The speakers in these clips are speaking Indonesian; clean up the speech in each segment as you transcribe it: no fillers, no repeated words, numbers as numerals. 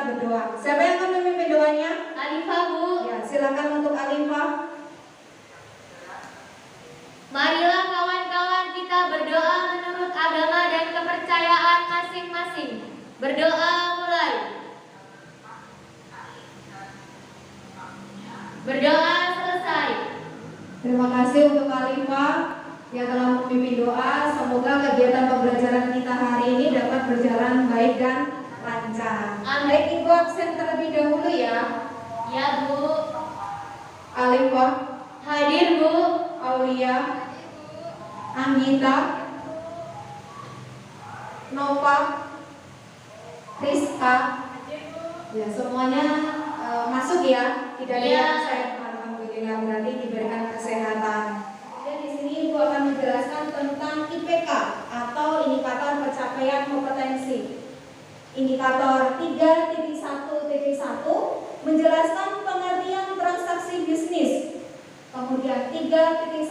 kita berdoa. Siapa yang akan memimpin doanya? Alifah, Bu. Ya, silakan untuk Alifah. Marilah kawan-kawan kita berdoa menurut agama dan kepercayaan masing-masing. Berdoa mulai. Berdoa selesai. Terima kasih untuk Alifah yang telah memimpin doa. Semoga kegiatan pembelajaran kita hari ini dapat berjalan baik dan lancar. Baik, Ibu absen terlebih dahulu ya. Ya, Bu. Alifah, Hadir, Bu. Aulia, Anggita, Nova, Rizka. Ya, semuanya masuk ya. Tidak ada yang saya alhamdulillah, berarti diberikan kesehatan. Dan di sini Ibu akan menjelaskan tentang IPK atau indikator pencapaian kompetensi. Indikator 3.1.1 menjelaskan pengertian transaksi bisnis. Kemudian 3.1.2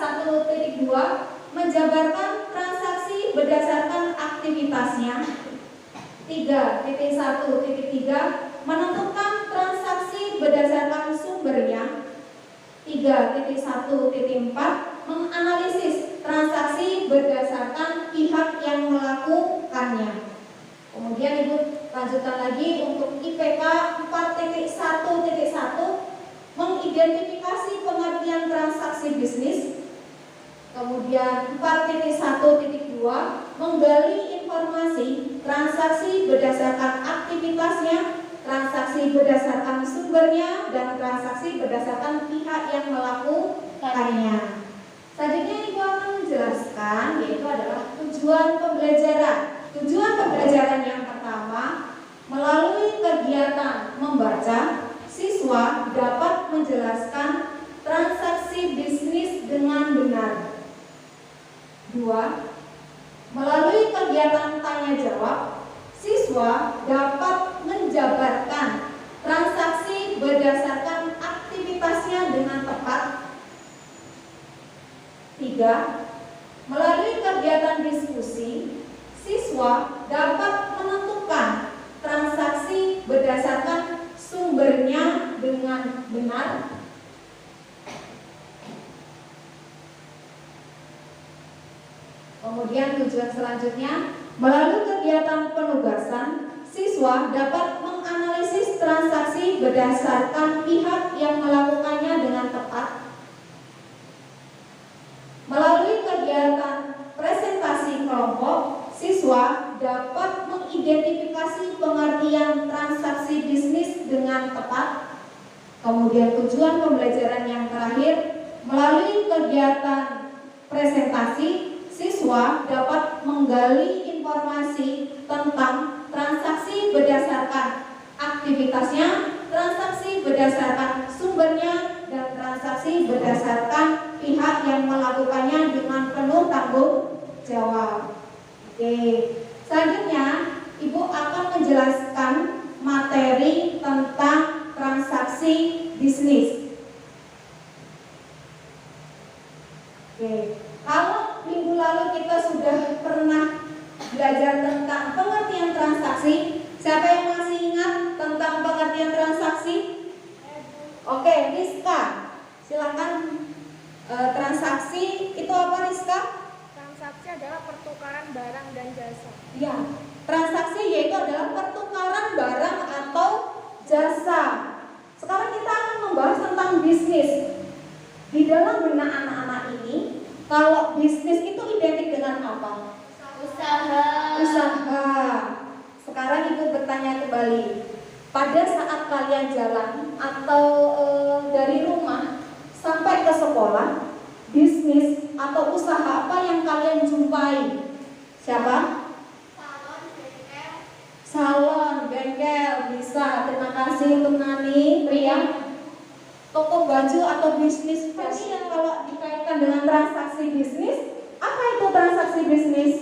menjabarkan transaksi berdasarkan aktivitasnya. 3.1.3 menentukan transaksi berdasarkan sumbernya. 3.1.4 menganalisis transaksi berdasarkan pihak yang melakukannya. Kemudian Ibu lanjutkan lagi untuk IPK 4.1.1 mengidentifikasi pengertian transaksi bisnis. Kemudian 4.1.2 menggali informasi transaksi berdasarkan aktivitasnya, transaksi berdasarkan sumbernya, dan transaksi berdasarkan pihak yang melakukannya. Selanjutnya Ibu akan menjelaskan yaitu adalah tujuan pembelajaran. Tujuan pembelajaran yang pertama, melalui kegiatan membaca, siswa dapat menjelaskan transaksi bisnis dengan benar. 2. Melalui kegiatan tanya jawab, siswa dapat menjabarkan transaksi berdasarkan aktivitasnya dengan tepat. 3. Melalui kegiatan diskusi, siswa dapat menentukan transaksi berdasarkan sumbernya dengan benar. Kemudian tujuan selanjutnya, melalui kegiatan penugasan, siswa dapat menganalisis transaksi berdasarkan pihak yang melakukannya dengan tepat. Melalui kegiatan presentasi kelompok, siswa dapat mengidentifikasi pengertian transaksi bisnis dengan tepat. Kemudian tujuan pembelajaran yang terakhir, melalui kegiatan presentasi, siswa dapat menggali informasi tentang transaksi berdasarkan aktivitasnya, transaksi berdasarkan sumbernya, dan transaksi berdasarkan pihak yang melakukannya dengan penuh tanggung jawab. Oke, selanjutnya Ibu akan menjelaskan materi tentang transaksi bisnis. Oke, kalau minggu lalu kita sudah pernah belajar tentang pengertian transaksi, siapa yang masih ingat tentang pengertian transaksi? Oke, Rizka, silakan. Transaksi itu apa, Rizka? Transaksi adalah pertukaran barang dan jasa. Ya, transaksi yaitu adalah pertukaran barang atau jasa. Sekarang kita akan membahas tentang bisnis. Di dalam benak anak-anak ini, kalau bisnis itu identik dengan apa? Usaha. Usaha. Sekarang Ibu bertanya kembali. Pada saat kalian jalan atau dari rumah sampai ke sekolah, bisnis atau usaha apa yang kalian jumpai? Siapa? Salon, bengkel, bisa. Terima kasih untuk Nani, Ria. Toko baju atau bisnis. Jadi yang kalau dikaitkan dengan transaksi bisnis, apa itu transaksi bisnis?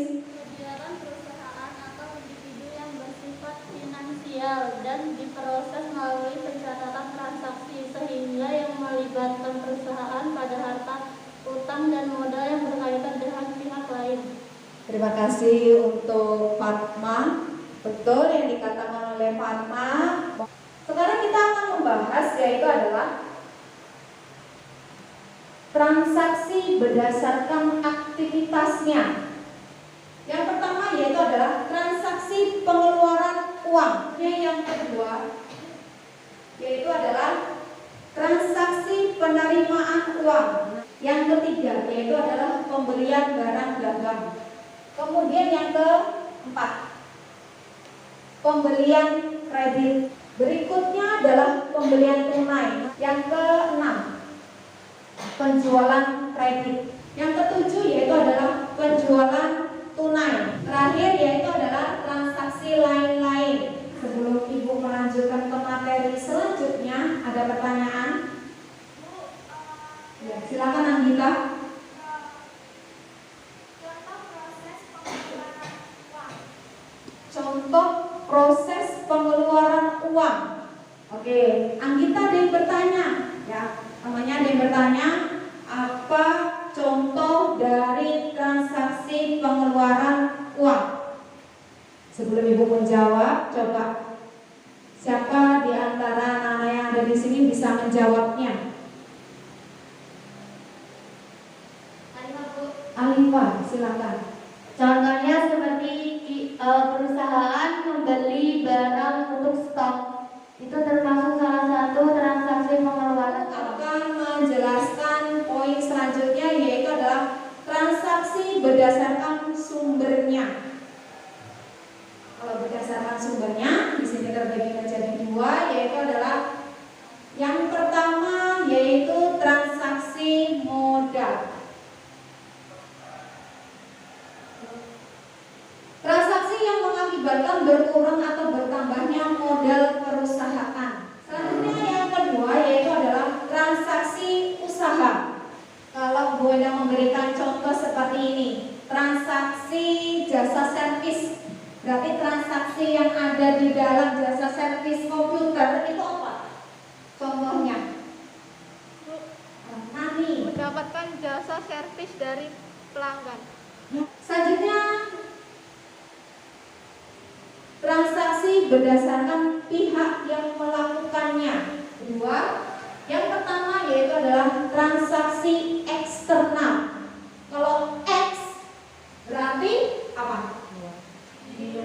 Kegiatan perusahaan atau individu yang bersifat finansial dan diproses melalui pencatatan transaksi sehingga yang melibatkan perusahaan pada harta, utang, dan modal yang berkaitan dengan pihak lain. Terima kasih untuk Fatma. Betul yang dikatakan oleh Fatma. Sekarang kita akan membahas yaitu adalah transaksi berdasarkan aktivitasnya. Yang pertama yaitu adalah transaksi pengeluaran uang. Yang kedua yaitu adalah transaksi penerimaan uang. Yang ketiga yaitu adalah pembelian barang dagang. Kemudian yang keempat, pembelian kredit. Berikutnya adalah pembelian tunai. Yang keenam, penjualan kredit. Yang ketujuh yaitu adalah penjualan tunai. Terakhir yaitu adalah transaksi lain-lain. Sebelum Ibu melanjutkan ke materi selanjutnya, ada pertanyaan? Ya, silakan Anggita. Contoh proses pengeluaran uang. Oke, Anggita ada yang bertanya, ya, namanya ada yang bertanya, apa contoh dari transaksi pengeluaran uang? Sebelum Ibu menjawab, coba siapa di antara anak yang ada di sini bisa menjawabnya? Alifah, silakan. Contohnya seperti perusahaan membeli barang untuk stok. Itu termasuk salah satu transaksi pengeluaran. Akan menjelaskan poin selanjutnya yaitu adalah transaksi berdasarkan sumbernya. Kalau berdasarkan sumbernya di sini terbagi menjadi dua, yaitu adalah yang pertama yaitu transaksi modal. Transaksi yang mengakibatkan berkurang atau bertambahnya modal perusahaan. Selanjutnya yang kedua yaitu adalah transaksi usaha. Kalau Bu Enda memberikan contoh seperti ini, transaksi jasa servis. Berarti transaksi yang ada di dalam jasa servis komputer itu apa? Contohnya? Nani. Mendapatkan jasa servis dari pelanggan. Selanjutnya transaksi berdasarkan pihak yang melakukannya. Kedua, yang pertama yaitu adalah transaksi eksternal. Kalau X berarti apa? Di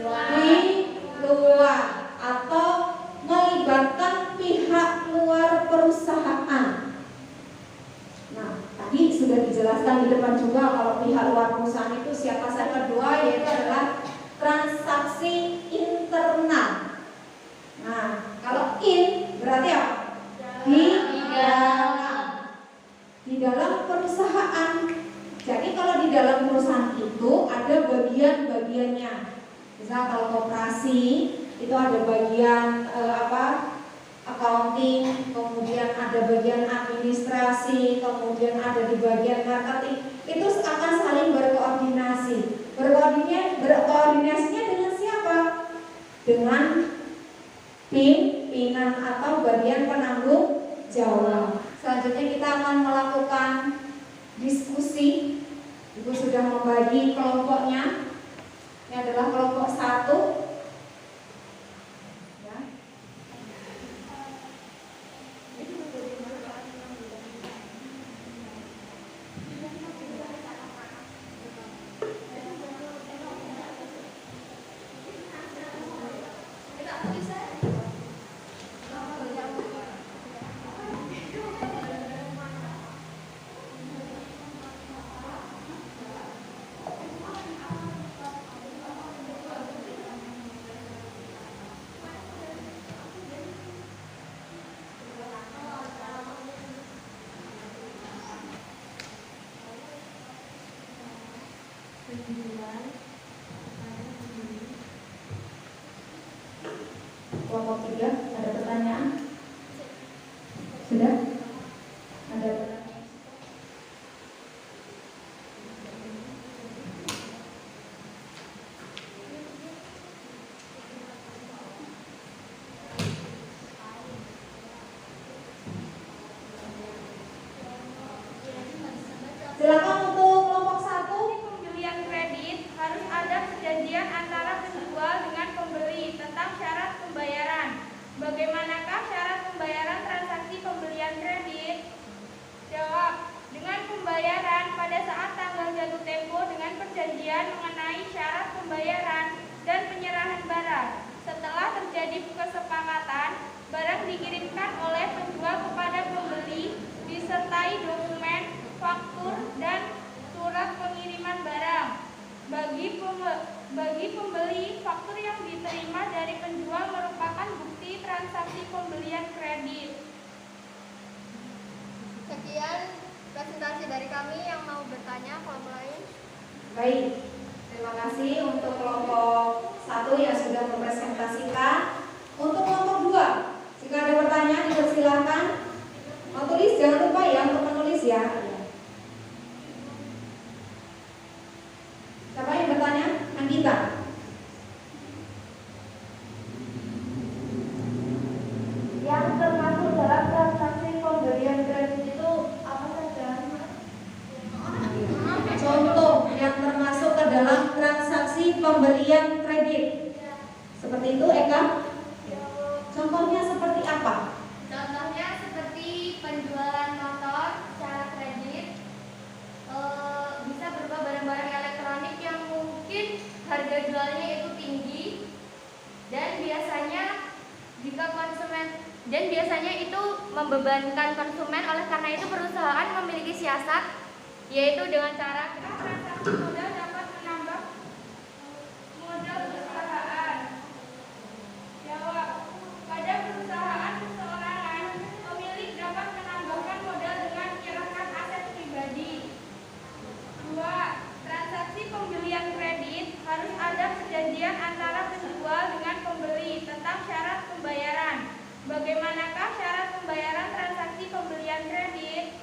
luar atau melibatkan pihak luar perusahaan. Nah, tadi sudah dijelaskan di depan juga kalau pihak luar perusahaan itu siapa saja. Kedua yaitu adalah transaksi internal. Nah, kalau in berarti apa? Di dalam perusahaan. Jadi kalau di dalam perusahaan itu ada bagian-bagiannya. Misal kalau koperasi itu ada bagian accounting, kemudian ada bagian administrasi, kemudian ada di bagian marketing. Itu akan saling berkoordinasi. Berkoordinasinya dengan siapa? Dengan pimpinan atau bagian penanggung jawab. Selanjutnya kita akan melakukan diskusi. Ibu sudah membagi kelompoknya. Ini adalah kelompok 1. Kelompok 3, ada pertanyaan? Sudah? Ada pertanyaan? Silakan untuk kelompok 1. Pembelian kredit harus ada perjanjian antara penjual dengan pembeli Bagaimanakah syarat pembayaran transaksi pembelian kredit? Jawab. Dengan pembayaran pada saat tanggal jatuh tempo dengan perjanjian mengenai syarat pembayaran dan penyerahan barang. Setelah terjadi kesepakatan, barang dikirimkan oleh penjual kepada pembeli disertai dokumen, faktur, dan surat pengiriman barang. Bagi pembeli, faktur yang diterima dari penjual merupakan bukti transaksi pembelian kredit. Sekian presentasi dari kami. Yang mau bertanya, kelompok lain. Baik, terima kasih untuk kelompok 1 yang sudah mempresentasikan. Untuk kelompok 2, jika ada pertanyaan dipersilakan. Mau tulis, jangan lupa ya untuk menulis ya. Siapa yang bertanya? Anggita. Yang termasuk dalam transaksi pembelian kredit itu apa saja? Contoh yang termasuk ke dalam transaksi pembelian kredit. Seperti itu, Eka? Contohnya seperti apa? Contohnya seperti penjualan motor secara kredit, bisa berupa barang-barang elektronik yang mungkin harga jualnya itu tinggi, dan biasanya itu membebankan konsumen. Oleh karena itu perusahaan memiliki siasat, yaitu dengan cara Transaksi modal dapat menambah modal perusahaan. Jawab. Pada perusahaan perseorangan, pemilik dapat menambahkan modal dengan menyerahkan aset pribadi. 2. Transaksi pembelian kredit harus ada perjanjian antara penjual dengan pembeli tentang syarat pembayaran. Bagaimanakah syarat pembayaran transaksi pembelian kredit?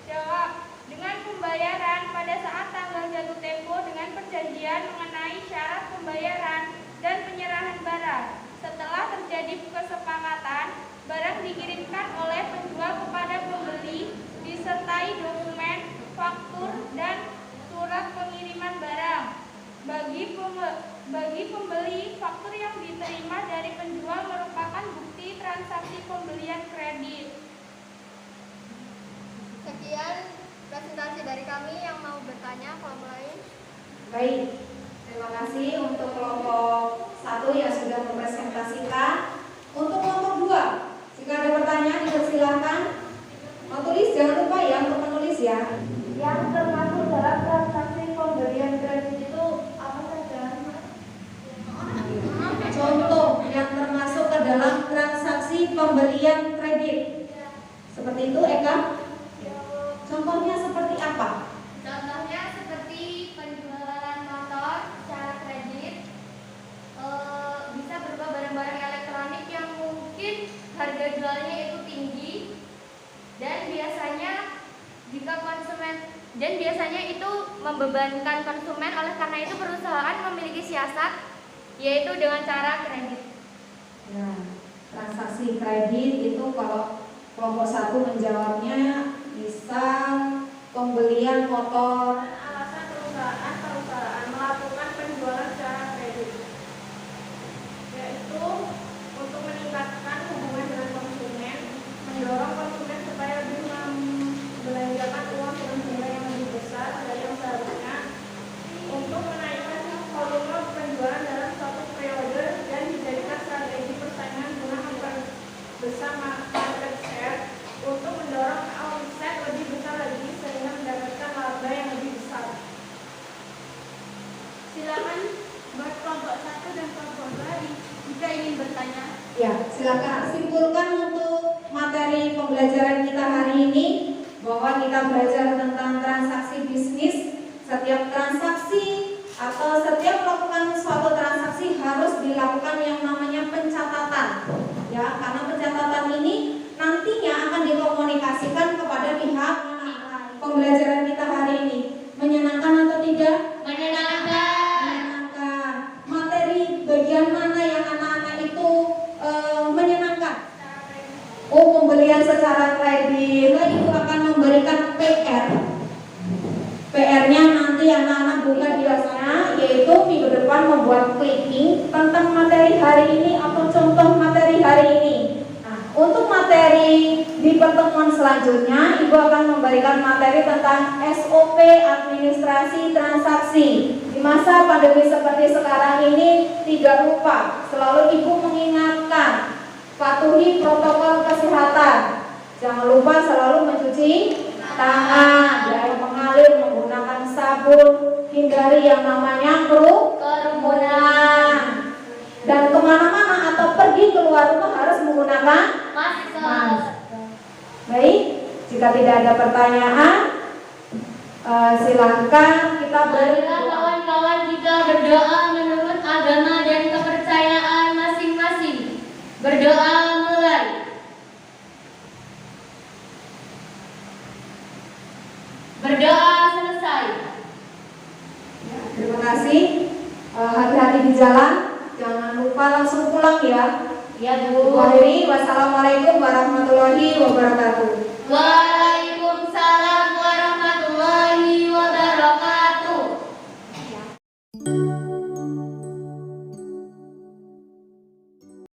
Jawab. Dengan pembayaran pada saat tanggal jatuh tempo dengan perjanjian mengenai syarat pembayaran dan penyerahan barang. Setelah terjadi kesepakatan, barang dikirimkan oleh penjual kepada pembeli disertai dokumen, faktur, dan surat pengiriman barang. Bagi pembeli, faktur yang diterima dari penjual merupakan bukti transaksi pembelian kredit. Sekian presentasi dari kami. Yang mau bertanya, kelompok lain. Baik, terima kasih untuk kelompok 1 yang sudah mempresentasikan. Untuk kelompok 2, jika ada pertanyaan dipersilakan. Mau tulis, jangan lupa ya untuk menulis ya. Yang termasuk dalam transaksi pembelian kredit itu apa saja? Contoh yang termasuk ke dalam transaksi pembelian kredit. Seperti itu, Eka? Contohnya seperti apa? Contohnya seperti penjualan motor secara kredit, bisa berupa barang-barang elektronik yang mungkin harga jualnya itu tinggi, dan biasanya itu membebankan konsumen. Oleh karena itu perusahaan memiliki siasat, yaitu dengan cara kredit. Nah, transaksi kredit itu kalau kelompok 1 menjawabnya bisa pembelian motor. Alasan perusahaan melakukan penjualan secara kredit, yaitu untuk meningkatkan hubungan dengan konsumen, mendorong konsumen supaya lebih membelanjakan uang dengan jumlah yang lebih besar dari yang seharusnya, untuk menaikkan volume penjualan dalam suatu periode, dan dijadikan strategi persaingan guna memperbesar market share untuk mendorong omset lebih besar lagi sehingga mendapatkan laba yang lebih besar. Silakan buat kelompok 1 dan kelompok 2 jika ingin bertanya. Ya, silakan simpulkan untuk materi pembelajaran kita hari ini, bahwa kita belajar tentang transaksi bisnis. Setiap transaksi atau setiap melakukan suatu transaksi harus dilakukan yang namanya pencatatan. Ya, karena pencatatan ini nantinya akan dikomunikasikan kepada pihak mana. Pembelajaran kita hari ini menyenangkan atau tidak? Menyenangkan. Materi bagian mana yang anak-anak itu menyenangkan? Oh, pembelian secara kredit. Nah, itu akan memberikan PR. PR-nya nanti anak-anak buka biasanya, yaitu minggu depan membuat clipping tentang materi hari ini atau contoh materi hari ini. Nah, untuk materi di pertemuan selanjutnya, Ibu akan memberikan materi tentang SOP administrasi transaksi. Di masa pandemi seperti sekarang ini, tidak lupa selalu Ibu mengingatkan, patuhi protokol kesehatan. Jangan lupa selalu mencuci tangan, air mengalir, menggunakan sabun, hindari yang namanya kerumunan. Dan kemana-mana atau pergi keluar rumah harus menggunakan masker. Baik, jika tidak ada pertanyaan, silahkan kita Marilah berdoa. kawan-kawan kita berdoa menurut agama dan kepercayaan masing-masing. Berdoa mulai. Berdoa selesai. Ya, terima kasih. Hati-hati di jalan, jangan lupa langsung pulang ya. Ya Bu. Wassalamualaikum warahmatullahi wabarakatuh. Waalaikumsalam.